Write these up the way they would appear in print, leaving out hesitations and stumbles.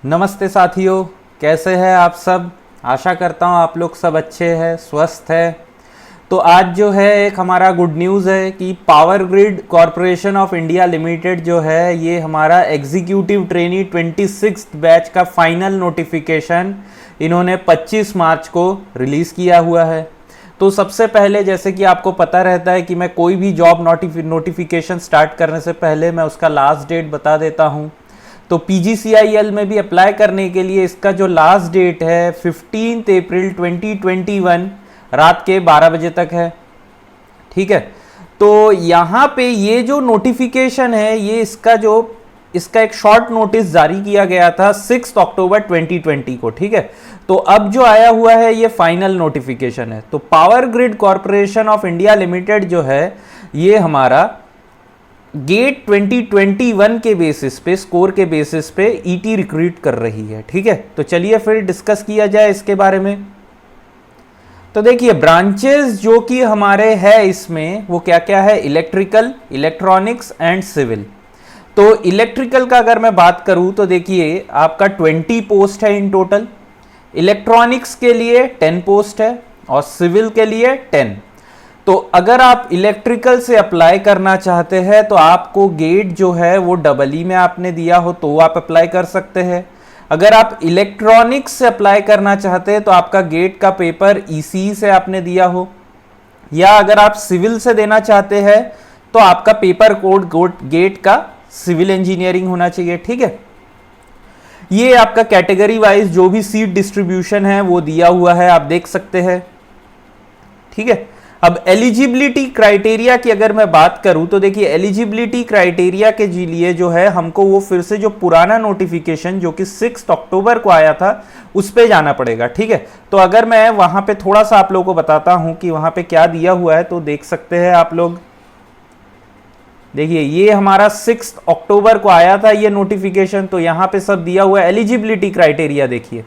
नमस्ते साथियों, कैसे हैं आप सब। आशा करता हूँ आप लोग सब अच्छे हैं, स्वस्थ हैं। तो आज जो है एक हमारा गुड न्यूज़ है कि power grid corporation of India limited जो है ये हमारा एग्जीक्यूटिव ट्रेनी 26 बैच का फाइनल नोटिफिकेशन इन्होंने 25 मार्च को रिलीज़ किया हुआ है। तो सबसे पहले, जैसे कि आपको पता रहता है कि मैं कोई भी जॉब नोटिफिकेशन स्टार्ट करने से पहले मैं उसका लास्ट डेट बता देता हूँ। तो PGCIL में भी अप्लाई करने के लिए इसका जो लास्ट डेट है 15 अप्रैल 2021 रात के 12 बजे तक है। ठीक है, तो यहाँ पे ये जो नोटिफिकेशन है ये इसका एक शॉर्ट नोटिस जारी किया गया था 6 अक्टूबर 2020 को। ठीक है, तो अब जो आया हुआ है ये फाइनल नोटिफिकेशन है। तो power grid corporation of India limited जो है ये हमारा गेट 2021 के बेसिस पे, स्कोर के बेसिस पे ET रिक्रूट कर रही है। ठीक है, तो चलिए फिर डिस्कस किया जाए इसके बारे में। तो देखिए, ब्रांचेस जो कि हमारे है इसमें वो क्या क्या है, इलेक्ट्रिकल, इलेक्ट्रॉनिक्स एंड सिविल। तो इलेक्ट्रिकल का अगर मैं बात करूं तो देखिए आपका 20 पोस्ट है इन टोटल, इलेक्ट्रॉनिक्स के लिए 10 पोस्ट है और सिविल के लिए 10। तो अगर आप इलेक्ट्रिकल से अप्लाई करना चाहते हैं तो आपको गेट जो है वो EE में आपने दिया हो तो आप अप्लाई कर सकते हैं। अगर आप इलेक्ट्रॉनिक्स से अप्लाई करना चाहते हैं तो आपका गेट का पेपर ECE से आपने दिया हो, या अगर आप सिविल से देना चाहते हैं तो आपका पेपर कोड गेट का सिविल इंजीनियरिंग होना चाहिए। ठीक है, ये आपका कैटेगरी वाइज जो भी सीट डिस्ट्रीब्यूशन है वो दिया हुआ है, आप देख सकते हैं। ठीक है, अब एलिजिबिलिटी क्राइटेरिया की अगर मैं बात करूं तो देखिए एलिजिबिलिटी क्राइटेरिया के लिए जो है हमको वो फिर से जो पुराना नोटिफिकेशन जो कि 6 अक्टूबर को आया था उस पे जाना पड़ेगा। ठीक है, तो अगर मैं वहां पे थोड़ा सा आप लोगों को बताता हूं कि वहां पे क्या दिया हुआ है तो देख सकते हैं आप लोग। देखिए ये हमारा 6 अक्टूबर को आया था ये नोटिफिकेशन, तो यहां पे सब दिया हुआ है। एलिजिबिलिटी क्राइटेरिया देखिए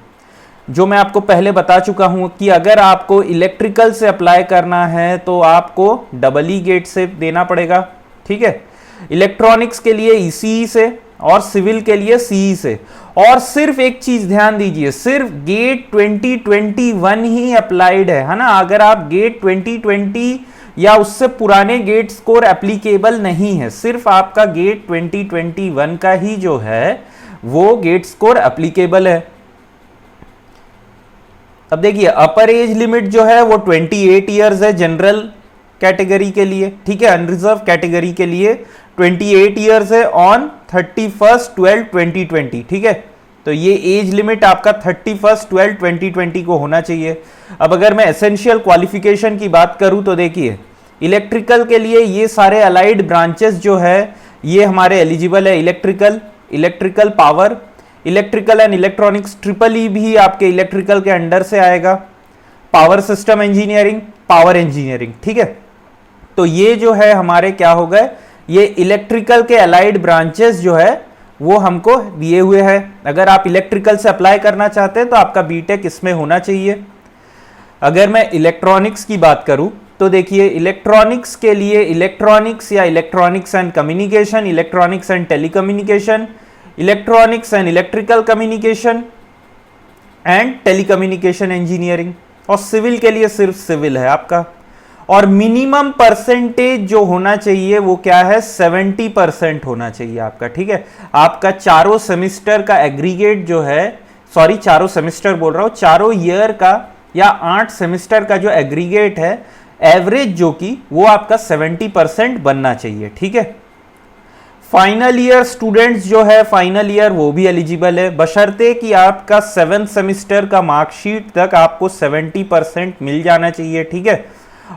जो मैं आपको पहले बता चुका हूं कि अगर आपको इलेक्ट्रिकल से अप्लाई करना है तो आपको EE गेट से देना पड़ेगा। ठीक है, इलेक्ट्रॉनिक्स के लिए ECE से और सिविल के लिए CE से। और सिर्फ एक चीज ध्यान दीजिए, सिर्फ गेट 2021 ही अप्लाइड है ना। अगर आप गेट 2020 या उससे पुराने गेट स्कोर एप्लीकेबल नहीं है, सिर्फ आपका गेट 2021 का ही जो है वो गेट स्कोर एप्लीकेबल है। अब देखिए अपर एज लिमिट जो है वो 28 इयर्स है जनरल कैटेगरी के लिए। ठीक है, अनरिजर्व कैटेगरी के लिए 28 इयर्स है ऑन 31/12/2020। ठीक है, तो ये एज लिमिट आपका 31/12/2020 को होना चाहिए। अब अगर मैं एसेंशियल क्वालिफिकेशन की बात करूं तो देखिए इलेक्ट्रिकल के लिए ये सारे अलाइड ब्रांचेस जो है ये हमारे एलिजिबल है। Electrical power, electrical and electronics EEE भी आपके इलेक्ट्रिकल के अंडर से आएगा। Power system engineering, power engineering. ठीक है, तो ये जो है हमारे क्या हो गए, ये इलेक्ट्रिकल के अलाइड ब्रांचेस जो है वो हमको दिए हुए हैं। अगर आप इलेक्ट्रिकल से अप्लाई करना चाहते हैं तो आपका बीटेक इसमें होना चाहिए। अगर मैं इलेक्ट्रॉनिक्स की बात करूं तो देखिए इलेक्ट्रॉनिक्स के लिए इलेक्ट्रॉनिक्स या electronics and communication, electronics and telecommunication, electronics and electrical communication and telecommunication engineering, और सिविल के लिए सिर्फ सिविल है आपका। और मिनिमम परसेंटेज जो होना चाहिए वो क्या है, 70% होना चाहिए आपका। ठीक है, आपका चारों सेमिस्टर का एग्रीगेट जो है, सॉरी चारों सेमिस्टर बोल रहा हूं, चारों ईयर का या 8 सेमिस्टर का जो एग्रीगेट है एवरेज जो कि वो आपका 70% बनना चाहिए। ठीक है, फाइनल ईयर स्टूडेंट्स जो है फाइनल ईयर वो भी एलिजिबल है, बशर्ते कि आपका 7th सेमिस्टर का मार्कशीट तक आपको 70% मिल जाना चाहिए। ठीक है,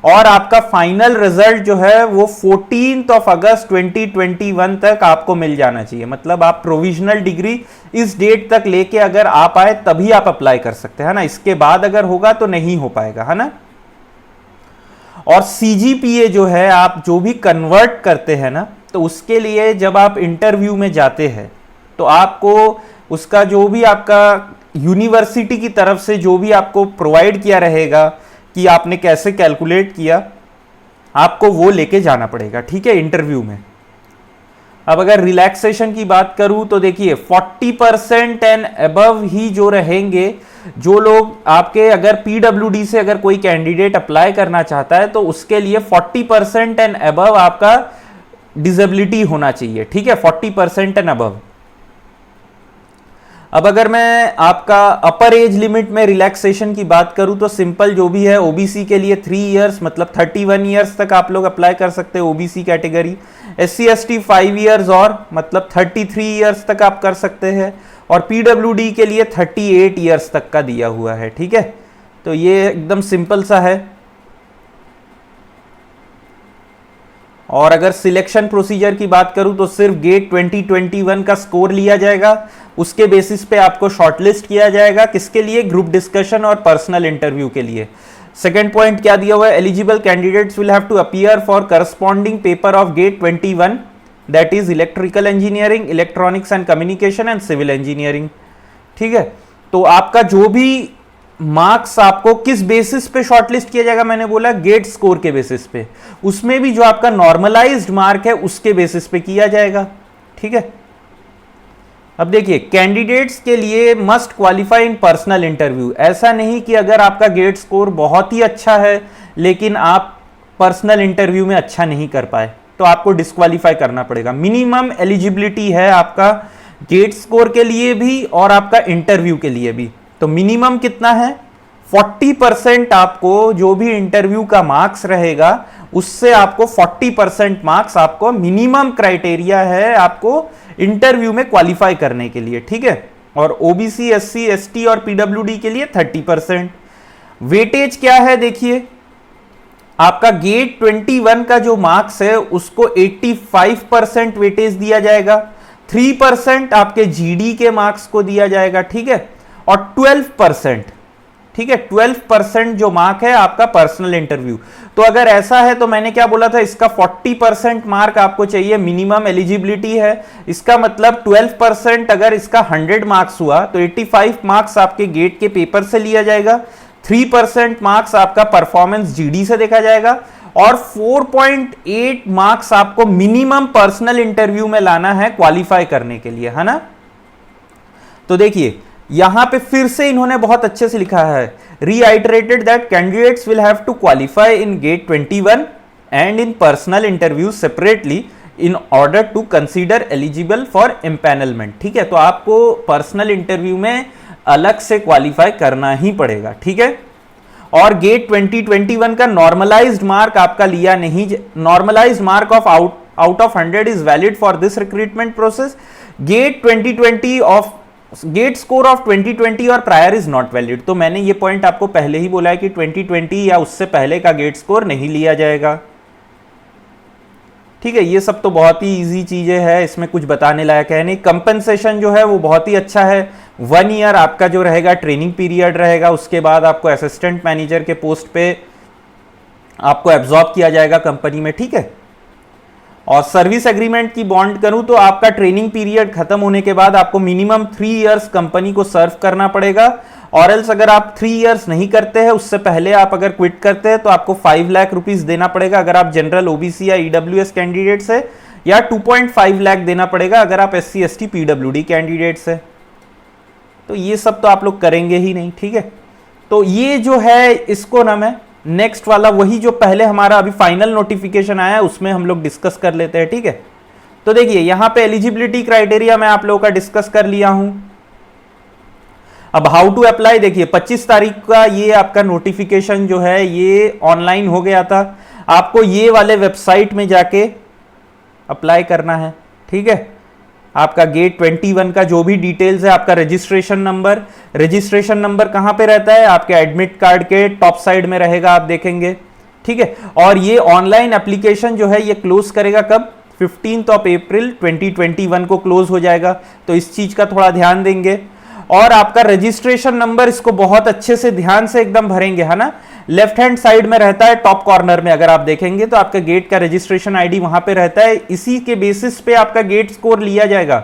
और आपका फाइनल रिजल्ट जो है वो 14 अगस्त 2021 तक आपको मिल जाना चाहिए। मतलब आप प्रोविजनल डिग्री इस डेट तक लेके अगर आप आए तभी आप अप्लाई कर सकते हैं ना, इसके बाद अगर होगा तो नहीं हो पाएगा, है ना। और CGPA जो है आप जो भी कन्वर्ट करते हैं ना, तो उसके लिए जब आप इंटरव्यू में जाते हैं तो आपको उसका जो भी आपका यूनिवर्सिटी की तरफ से जो भी आपको प्रोवाइड किया रहेगा कि आपने कैसे कैलकुलेट किया, आपको वो लेके जाना पड़ेगा। ठीक है, इंटरव्यू में। अब अगर रिलैक्सेशन की बात करूं तो देखिए 40% एंड अबव ही जो रहेंगे, जो लोग आपके अगर पीडब्ल्यूडी से अगर कोई कैंडिडेट अप्लाई करना चाहता है तो उसके लिए 40% एंड अबव आपका डिसेबिलिटी होना चाहिए, ठीक है, 40% एंड अबव। अब अगर मैं आपका अपर एज लिमिट में रिलैक्सेशन की बात करूं तो सिंपल जो भी है, ओबीसी के लिए 3 इयर्स मतलब 31 इयर्स तक आप लोग अप्लाई कर सकते हैं OBC category. SC ST 5 years और मतलब 33 इयर्स तक आप कर सकते हैं, और पीडब्ल्यूडी के लिए 38 इयर्स तक का दिया हुआ है, ठीक है। तो ये एकदम सिंपल सा है। और अगर सिलेक्शन प्रोसीजर की बात करूं तो सिर्फ गेट 2021 का स्कोर लिया जाएगा, उसके बेसिस पे आपको शॉर्टलिस्ट किया जाएगा। किसके लिए? ग्रुप डिस्कशन और पर्सनल इंटरव्यू के लिए। सेकंड पॉइंट क्या दिया हुआ है? Eligible candidates will have to appear for corresponding paper of GATE 21, that is electrical engineering, electronics and communication and civil engineering, ठीक है। तो आपका जो भी मार्क्स आपको किस बेसिस पे शॉर्टलिस्ट किया जाएगा? मैंने बोला गेट स्कोर के बेसिस पे, उसमें भी जो आपका नॉर्मलाइज्ड मार्क है उसके बेसिस पे किया जाएगा, ठीक है। अब देखिए, कैंडिडेट्स के लिए मस्ट क्वालिफाई इन पर्सनल इंटरव्यू। ऐसा नहीं कि अगर आपका गेट स्कोर बहुत ही अच्छा है लेकिन आप पर्सनल इंटरव्यू में अच्छा नहीं कर पाए तो आपको डिस्क्वालीफाई करना पड़ेगा। मिनिमम एलिजिबिलिटी है आपका गेट स्कोर के लिए भी और आपका इंटरव्यू के लिए भी। तो मिनिमम कितना है? 40% आपको जो भी इंटरव्यू का मार्क्स रहेगा उससे आपको 40% मार्क्स आपको मिनिमम क्राइटेरिया है आपको इंटरव्यू में क्वालिफाई करने के लिए, ठीक है। और ओबीसी, एससी, एसटी और पीडब्ल्यूडी के लिए 30%। वेटेज क्या है? देखिए, आपका गेट 21 का जो मार्क्स है उसको 85% वेटेज दिया जाएगा, 3% आपके जीडी के मार्क्स को दिया जाएगा, ठीक है, और 12%, ठीक है, 12% जो मार्क है आपका पर्सनल इंटरव्यू। तो अगर ऐसा है तो मैंने क्या बोला था, इसका 40% मार्क आपको चाहिए, मिनिमम एलिजिबिलिटी है। इसका मतलब 12% अगर इसका 100 मार्क्स हुआ तो 85 मार्क्स आपके गेट के पेपर से लिया जाएगा, 3% मार्क्स आपका परफॉर्मेंस जीडी से देखा जाएगा, और 4.8 मार्क्स आपको मिनिमम पर्सनल इंटरव्यू में लाना है क्वालिफाई करने के लिए, है ना। तो देखिए, यहां पे फिर से इन्होंने बहुत अच्छे से लिखा है, reiterated that candidates will have to qualify in gate 21 and in personal interview separately in order to consider eligible for empanelment, ठीक है। तो आपको पर्सनल इंटरव्यू में अलग से क्वालिफाई करना ही पड़ेगा, ठीक है। और गेट 2021 का नॉर्मलाइज्ड मार्क आपका लिया नहीं, normalised mark of out of 100 is valid for this recruitment process. GATE 2020 of GATE score of 2020 और प्रायर इज नॉट वैलिड। तो मैंने ये पॉइंट आपको पहले ही बोला है कि 2020 या उससे पहले का गेट स्कोर नहीं लिया जाएगा, ठीक है। ये सब तो बहुत ही इजी चीजें हैं, इसमें कुछ बताने लायक है नहीं। कंपनसेशन जो है वो बहुत ही अच्छा है, 1 ईयर आपका जो रहेगा ट्रेनिंग पीरियड रहेगा, उसके बाद आपको असिस्टेंट मैनेजर के पोस्ट पे आपको एब्जॉर्ब किया जाएगा कंपनी में, ठीक है। और सर्विस एग्रीमेंट की बॉन्ड करूं तो आपका ट्रेनिंग पीरियड खत्म होने के बाद आपको मिनिमम 3 इयर्स कंपनी को सर्व करना पड़ेगा, और एल्स अगर आप 3 इयर्स नहीं करते हैं, उससे पहले आप अगर क्विट करते हैं तो आपको 5 लाख रुपीस देना पड़ेगा अगर आप जनरल ओबीसी या ईडब्ल्यूएस कैंडिडेट्स है, या 2.5 लाख देना पड़ेगा अगर आप एससी एसटी पीडब्ल्यूडी कैंडिडेट्स है। तो ये सब तो आप लोग करेंगे ही नहीं, ठीक है। तो ये जो है इसको ना मैं नेक्स्ट वाला वही जो पहले हमारा अभी फाइनल नोटिफिकेशन आया है उसमें हम लोग डिस्कस कर लेते हैं, ठीक है। तो देखिए, यहां पे एलिजिबिलिटी क्राइटेरिया मैं आप लोगों का डिस्कस कर लिया हूं। अब हाउ टू अप्लाई, देखिए 25 तारीख का ये आपका नोटिफिकेशन जो है ये ऑनलाइन हो गया था। आपको ये वाले वेबसाइट में जाके अप्लाई करना है, ठीक है। आपका गेट 21 का जो भी डिटेल्स है, आपका रजिस्ट्रेशन नंबर कहां पे रहता है? आपके एडमिट कार्ड के टॉप साइड में रहेगा, आप देखेंगे, ठीक है। और ये ऑनलाइन एप्लीकेशन जो है ये क्लोज करेगा कब? 15 अप्रैल 2021 को क्लोज हो जाएगा। तो इस चीज का थोड़ा ध्यान देंगे। और आपका रजिस्ट्रेशन नंबर, इसको बहुत अच्छे से ध्यान से एकदम भरेंगे, है ना। लेफ्ट हैंड साइड में रहता है टॉप कॉर्नर में, अगर आप देखेंगे तो आपका गेट का रजिस्ट्रेशन आईडी वहां पे रहता है, इसी के बेसिस पे आपका गेट स्कोर लिया जाएगा।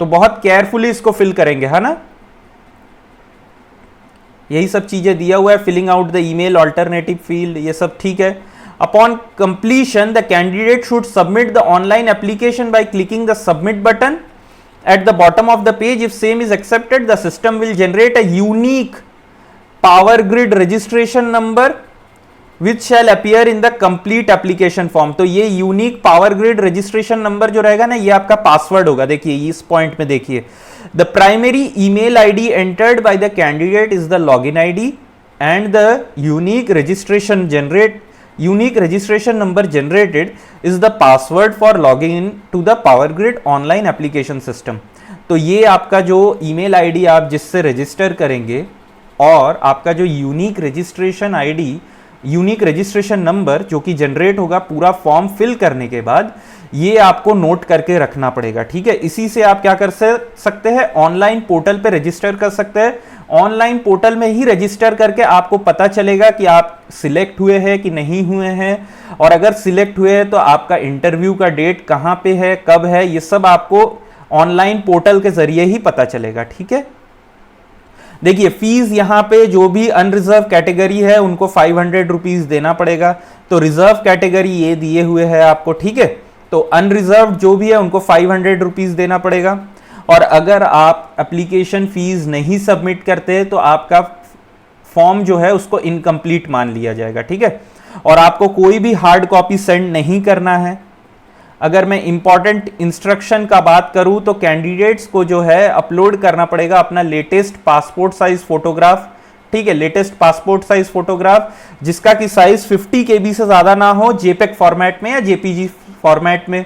तो बहुत केयरफुली इसको फिल करेंगे, है ना। यही सब चीजें दिया हुआ है, filling out the email, alternative field, ये सब ठीक है। Upon completion, the candidate should submit the online application by clicking the submit button at the bottom of the page. If same is accepted, the system will generate a unique Power Grid registration number which shall appear in the complete application form. तो ये unique power grid registration number जो रहेगा ना, ये आपका password होगा. देखिए इस पॉइंट में देखिए, the primary email ID entered by the candidate is the login ID and the unique registration number generated is the password for logging in to the Power Grid online application system. तो ये आपका जो email ID आप जिससे register करेंगे और आपका जो यूनिक रजिस्ट्रेशन नंबर जो कि जनरेट होगा पूरा फॉर्म फिल करने के बाद, ये आपको नोट करके रखना पड़ेगा. ठीक है, इसी से आप क्या कर सकते हैं, ऑनलाइन पोर्टल पे रजिस्टर कर सकते हैं. ऑनलाइन पोर्टल में ही रजिस्टर करके आपको पता चलेगा कि आप सिलेक्ट हुए हैं कि नहीं हुए हैं, और अगर सिलेक्ट हुए हैं तो आपका इंटरव्यू का डेट कहां पे है, कब है, ये सब आपको ऑनलाइन पोर्टल के जरिए ही पता चलेगा. ठीक है, देखिए फीस यहां पे जो भी अनरिजर्व कैटेगरी है उनको 500 रुपीज देना पड़ेगा. तो रिजर्व कैटेगरी ये दिए हुए है आपको. ठीक है, तो अनरिजर्व जो भी है उनको 500 रुपीज देना पड़ेगा. और अगर आप एप्लीकेशन फीस नहीं सबमिट करते तो आपका फॉर्म जो है उसको इनकम्प्लीट मान लिया जाएगा. ठीक है, और आपको कोई भी हार्ड कॉपी सेंड नहीं करना है. अगर मैं इंपॉर्टेंट इंस्ट्रक्शन का बात करूं तो कैंडिडेट्स को जो है अपलोड करना पड़ेगा अपना लेटेस्ट पासपोर्ट साइज फोटोग्राफ. ठीक है, लेटेस्ट पासपोर्ट साइज फोटोग्राफ जिसका कि साइज 50 KB से ज्यादा ना हो, जेपेक फॉर्मेट में या जेपीजी फॉर्मेट में.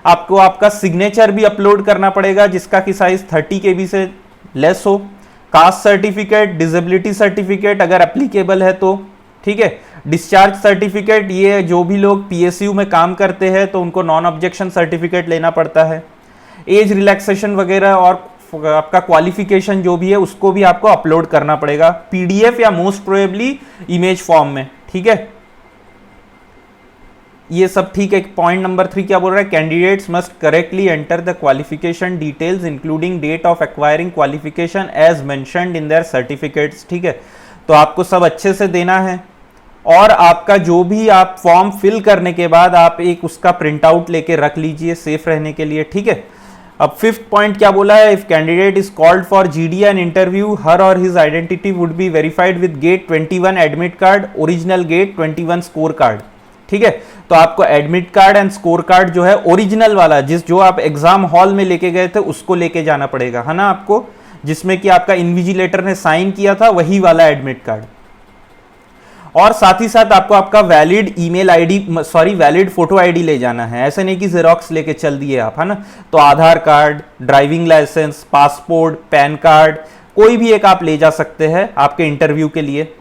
आपको आपका सिग्नेचर भी अपलोड करना पड़ेगा जिसका कि साइज 30 KB से लेस हो. कास्ट सर्टिफिकेट, डिसेबिलिटी सर्टिफिकेट अगर एप्लीकेबल है तो. ठीक है, डिस्चार्ज सर्टिफिकेट, ये जो भी लोग पीएसयू में काम करते हैं तो उनको नॉन ऑब्जेक्शन सर्टिफिकेट लेना पड़ता है. एज रिलैक्सेशन वगैरह और आपका क्वालिफिकेशन जो भी है उसको भी आपको अपलोड करना पड़ेगा पीडीएफ या मोस्ट प्रोबेबली इमेज फॉर्म में. ठीक है, ये सब ठीक है. पॉइंट नंबर 3 क्या बोल रहा है, candidates must correctly enter the qualification details including date of acquiring qualification as mentioned in their certificates. ठीक है, तो आपको सब अच्छे से देना है. और आपका जो भी आप फॉर्म फिल करने के बाद आप एक उसका प्रिंट आउट लेके रख लीजिए सेफ रहने के लिए. ठीक है, अब 5th पॉइंट क्या बोला है, if candidate is called for GD and interview her और his identity would be verified with GATE 21 admit card, original GATE 21 score card. ठीक है, तो आपको admit card and score card जो है ओरिजिनल वाला जो आप एग्जाम हॉल में लेके गए थे उसको लेके जाना पड़ेगा, है ना आपको, जिसमें कि आपका इन्विजिलेटर ने साइन किया था वही वाला एडमिट कार्ड. और साथ ही साथ आपको आपका valid email ID valid photo ID ले जाना है. ऐसे नहीं कि जेरोक्स लेके चल दिए आप, है ना. तो Aadhaar card, driving licence, passport, PAN card, कोई भी एक आप ले जा सकते हैं आपके इंटरव्यू के लिए.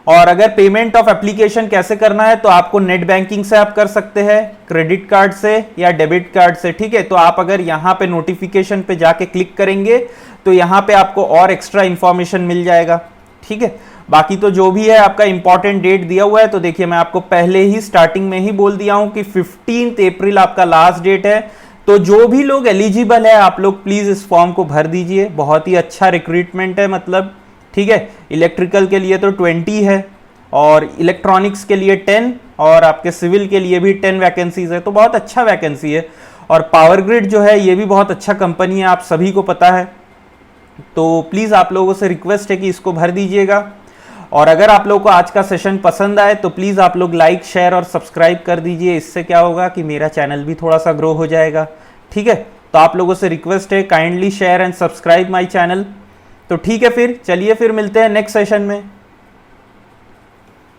और अगर पेमेंट ऑफ एप्लीकेशन कैसे करना है तो आपको नेट बैंकिंग से आप कर सकते हैं, क्रेडिट कार्ड से या डेबिट कार्ड से. ठीक है, तो आप अगर यहाँ पे नोटिफिकेशन पे जाके क्लिक करेंगे तो यहाँ पे आपको और एक्स्ट्रा इंफॉर्मेशन मिल जाएगा. ठीक है, बाकी तो जो भी है आपका इंपॉर्टेंट डेट दिया हुआ है. तो देखिए मैं आपको पहले ही स्टार्टिंग में ही बोल दिया हूं कि 15 अप्रैल आपका लास्ट डेट है. तो जो भी लोग एलिजिबल है आप लोग प्लीज इस फॉर्म को भर दीजिए. बहुत ही अच्छा रिक्रूटमेंट है मतलब. ठीक है, इलेक्ट्रिकल के लिए तो 20 है और इलेक्ट्रॉनिक्स के लिए 10 और आपके सिविल के लिए भी 10 वैकेंसीज है. तो बहुत अच्छा वैकेंसी है. और पावर ग्रिड जो है ये भी बहुत अच्छा कंपनी है, आप सभी को पता है. तो प्लीज आप लोगों से रिक्वेस्ट है कि इसको भर दीजिएगा. और अगर आप लोगों को आज का सेशन पसंद आए तो प्लीज आप लोग लाइक, शेयर और सब्सक्राइब कर दीजिए. इससे क्या होगा कि मेरा चैनल भी थोड़ा सा ग्रो हो जाएगा. ठीक है, तो आप लोगों से रिक्वेस्ट है kindly share and subscribe my channel. तो ठीक है, फिर चलिए फिर मिलते हैं नेक्स्ट सेशन में.